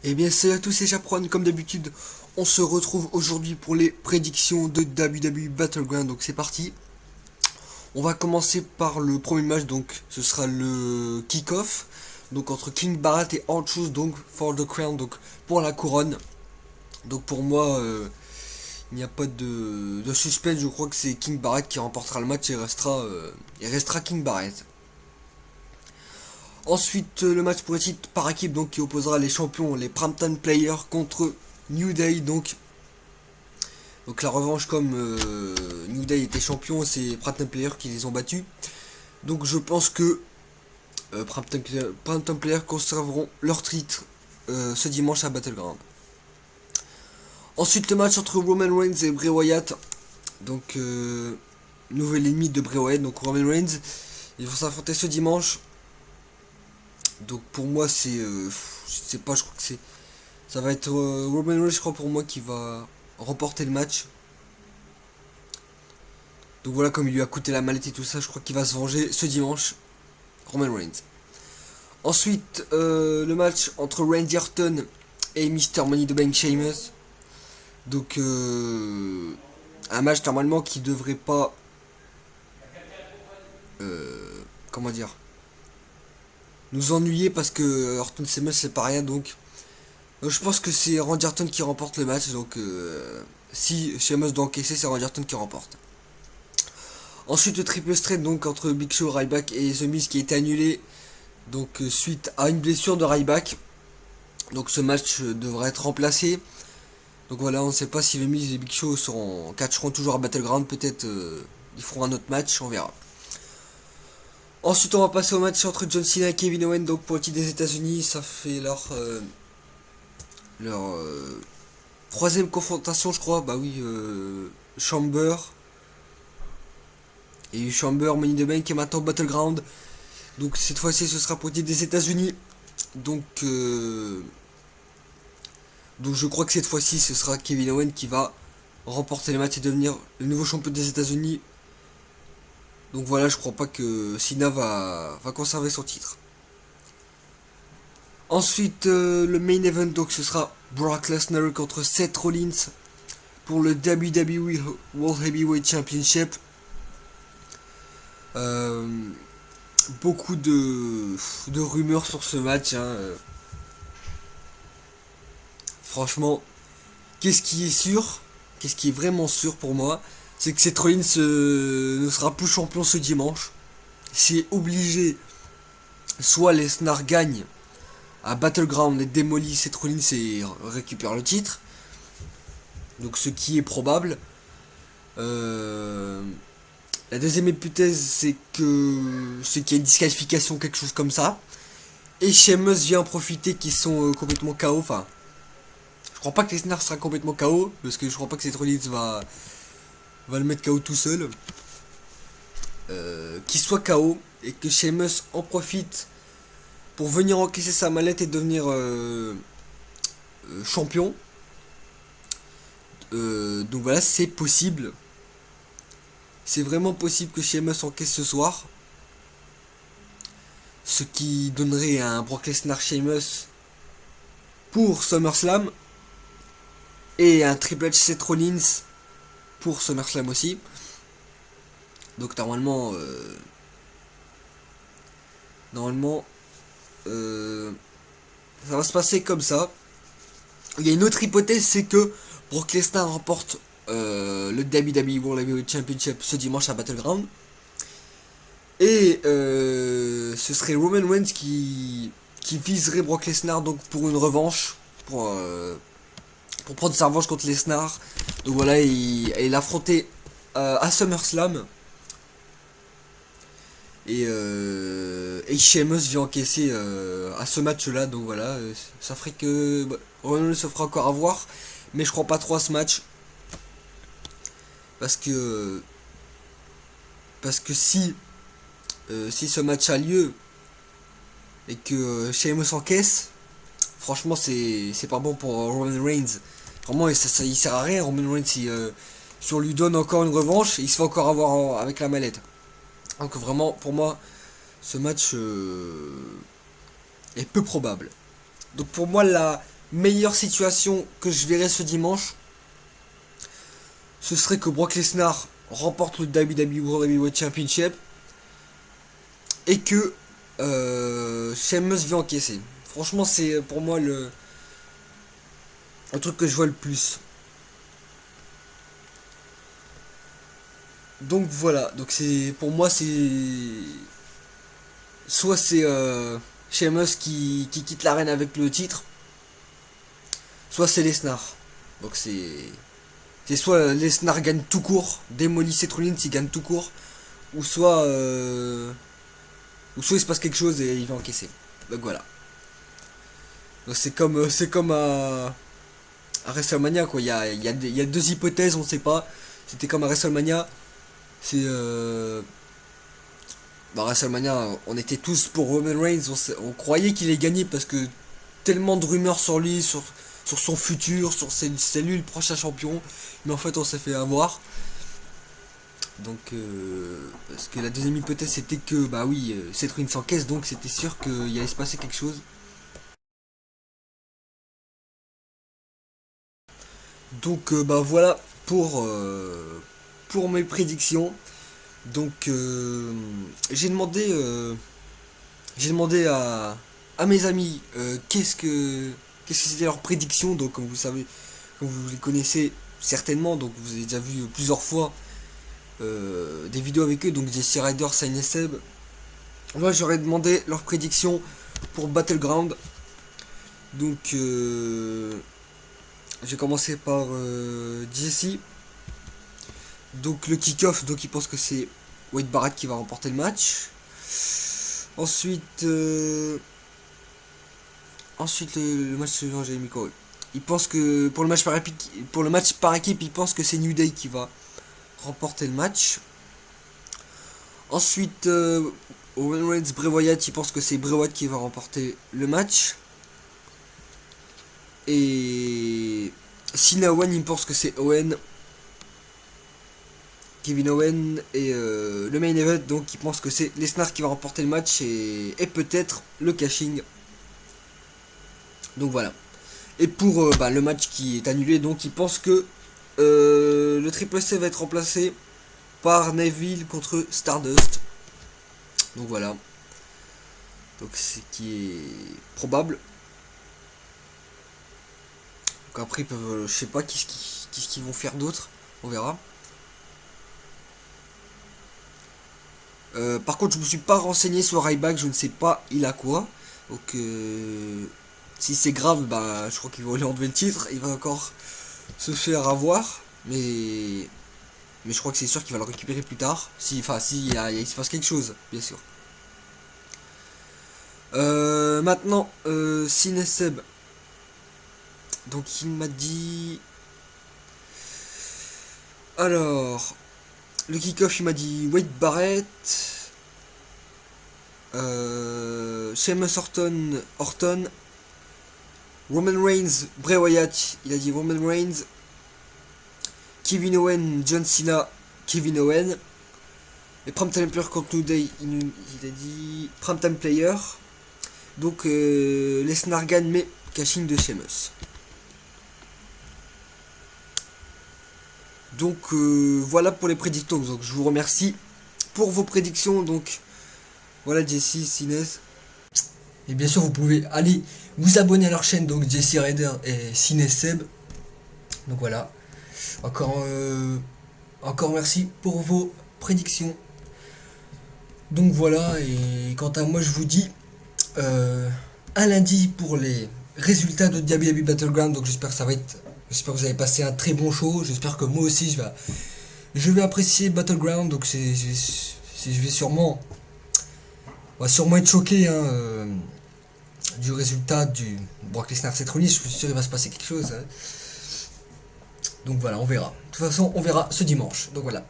Eh bien salut à tous, c'est Chaperon, comme d'habitude, on se retrouve aujourd'hui pour les prédictions de WWE Battleground, donc c'est parti. On va commencer par le premier match, donc ce sera le kick-off, donc entre King Barrett et R-Truth, donc for the crown, donc pour la couronne. Donc pour moi, il n'y a pas de suspense, je crois que c'est King Barrett qui remportera le match et restera King Barrett. Ensuite, le match pour les titres par équipe, donc qui opposera les champions, les Primetime Players contre New Day, donc la revanche, comme New Day était champion, c'est Primetime Players qui les ont battus. Donc je pense que Primetime Players conserveront leur titre ce dimanche à Battleground. Ensuite, le match entre Roman Reigns et Bray Wyatt, donc nouvel ennemi de Bray Wyatt, donc Roman Reigns, ils vont s'affronter ce dimanche. Donc pour moi c'est pas, je crois que ça va être Roman Reigns, je crois, pour moi, qui va remporter le match. Donc voilà, comme il lui a coûté la mallette et tout ça, je crois qu'il va se venger ce dimanche, Roman Reigns. Ensuite, le match entre Randy Orton et Mr. Money the Bank Sheamus. Donc un match normalement qui devrait pas, comment dire, nous ennuyer, parce que Orton Sheamus c'est pas rien. Donc je pense que c'est Randy Orton qui remporte le match. Donc si Sheamus doit encaisser, c'est Randy Orton qui remporte. Ensuite, le triple threat, donc entre Big Show, Ryback et The Miz, qui a été annulé, donc suite à une blessure de Ryback. Donc ce match devrait être remplacé. Donc voilà, on ne sait pas si The Miz et Big Show catcheront toujours à Battleground. Peut-être ils feront un autre match, on verra. Ensuite, on va passer au match entre John Cena et Kevin Owens, donc pour le titre des États-Unis. Ça fait leur troisième confrontation, je crois. Bah oui, Chamber. Et Chamber, Money in the Bank et maintenant Battleground. Donc cette fois-ci, ce sera pour le titre des États-Unis. Donc, donc je crois que cette fois-ci, ce sera Kevin Owens qui va remporter le match et devenir le nouveau champion des États-Unis. Donc voilà, je crois pas que Cena va conserver son titre. Ensuite, le main event, donc ce sera Brock Lesnar contre Seth Rollins pour le WWE World Heavyweight Championship. Euh, Beaucoup de rumeurs sur ce match, hein. Franchement, qu'est-ce qui est sûr, qu'est-ce qui est vraiment sûr pour moi, c'est que Seth Rollins ne sera plus champion ce dimanche. C'est obligé. Soit Lesnar gagne à Battleground et démolit Seth Rollins et récupère le titre. Donc ce qui est probable. Euh, la deuxième hypothèse, c'est qu'il y a une disqualification, quelque chose comme ça. Et Sheamus vient en profiter qu'ils sont complètement KO. Enfin, je crois pas que Lesnar sera complètement KO, parce que je crois pas que Seth Rollins va le mettre KO tout seul. Qu'il soit KO et que Sheamus en profite pour venir encaisser sa mallette et devenir champion. Donc voilà, c'est possible. C'est vraiment possible que Sheamus encaisse ce soir. Ce qui donnerait un Brock Lesnar Sheamus pour SummerSlam. Et un Triple H Seth Rollins pour SummerSlam aussi. Donc normalement, ça va se passer comme ça. Il y a une autre hypothèse, c'est que Brock Lesnar remporte le WWE World Heavyweight Championship ce dimanche à Battleground. Et ce serait Roman Reigns qui viserait Brock Lesnar, donc pour une revanche, pour prendre sa revanche contre Lesnar. Donc voilà, il affrontait à SummerSlam. Et Sheamus vient encaisser à ce match-là. Donc voilà, ça ferait que Roman se fera encore avoir. Mais je crois pas trop à ce match. Parce que si ce match a lieu et que Sheamus encaisse, franchement c'est pas bon pour Roman Reigns. Vraiment, il sert à rien Roman Reigns si on lui donne encore une revanche, il se fait encore avoir avec la mallette. Donc vraiment, pour moi, ce match est peu probable. Donc pour moi, meilleure situation que je verrais ce dimanche, ce serait que Brock Lesnar remporte le WWE World Heavyweight Championship et que Sheamus vient encaisser. Franchement, c'est pour moi le truc que je vois le plus. Donc voilà, donc c'est pour moi c'est soit c'est Sheamus qui quitte l'arène avec le titre, soit c'est Lesnar. Donc c'est soit Lesnar gagne tout court, démolit Seth Rollins, il gagne tout court, ou soit il se passe quelque chose et il va encaisser. Donc voilà. Donc c'est comme à WrestleMania quoi. Il y a deux hypothèses, on sait pas. C'était comme à WrestleMania. C'est WrestleMania, on était tous pour Roman Reigns. On croyait qu'il allait gagner parce que tellement de rumeurs sur lui, sur son futur, sur c'est lui le prochain champion. Mais en fait, on s'est fait avoir. Donc, parce que la deuxième hypothèse c'était que, bah oui, Seth Rollins s'encaisse, donc c'était sûr qu'il allait se passer quelque chose. Donc, bah voilà pour mes prédictions. Donc, j'ai demandé à mes amis qu'est-ce que c'était leur prédiction. Donc, comme vous savez, comme vous les connaissez certainement, donc vous avez déjà vu plusieurs fois des vidéos avec eux, donc Jesse Ryder, Sain et Seb. Moi j'aurais demandé leur prédiction pour Battleground. Donc j'ai commencé par Jesse. Donc le kick-off, donc il pense que c'est Wade Barrett qui va remporter le match. Ensuite le match suivant, j'ai mis quoi. Il pense que pour le match par équipe, il pense que c'est New Day qui va remporter le match. Ensuite, Owen Reigns, Bray Wyatt, il pense que c'est Bray Wyatt qui va remporter le match. Et Cena Owen, il pense que c'est Owen, Kevin Owen. Et le main event, donc il pense que c'est Lesnar qui va remporter le match et peut-être le cashing. Donc voilà. Et pour le match qui est annulé, donc il pense que le Triple C va être remplacé par Neville contre Stardust. Donc voilà. Donc c'est qui est probable. Donc après ils peuvent, je sais pas qu'est-ce qu'ils vont faire d'autre. On verra. Par contre je me suis pas renseigné sur Ryback, je ne sais pas il a quoi. Donc si c'est grave, bah je crois qu'il va lui enlever le titre. Il va encore se faire avoir. Mais je crois que c'est sûr qu'il va le récupérer plus tard. Si il se passe quelque chose, bien sûr. Maintenant, Sine Seb. Donc il m'a dit. Alors, le kick-off, il m'a dit Wade Barrett. Sheamus Orton. Roman Reigns, Bray Wyatt. Il a dit Roman Reigns. Kevin Owen, John Cena, Kevin Owen. Et Primetime Player contre New Day, il a dit Primetime Player. Donc Lesnar gagne, mais cashing de Sheamus. Donc voilà pour les prédictions. Donc je vous remercie pour vos prédictions. Donc voilà Jesse, Sines. Et bien sûr vous pouvez aller vous abonner à leur chaîne, donc Jesse Ryder et Sines Seb. Donc voilà. Encore merci pour vos prédictions. Donc voilà, et quant à moi je vous dis un lundi pour les résultats de WWE Battleground. Donc j'espère que vous avez passé un très bon show. J'espère que moi aussi je vais apprécier Battleground. Donc je vais sûrement être choqué du résultat du Brock Lesnar Seth Rollins. Je suis sûr qu'il va se passer quelque chose. Donc voilà, on verra. De toute façon, on verra ce dimanche. Donc voilà.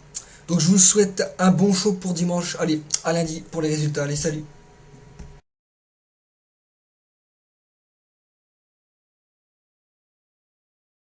Donc je vous souhaite un bon show pour dimanche. Allez, à lundi pour les résultats. Allez, salut.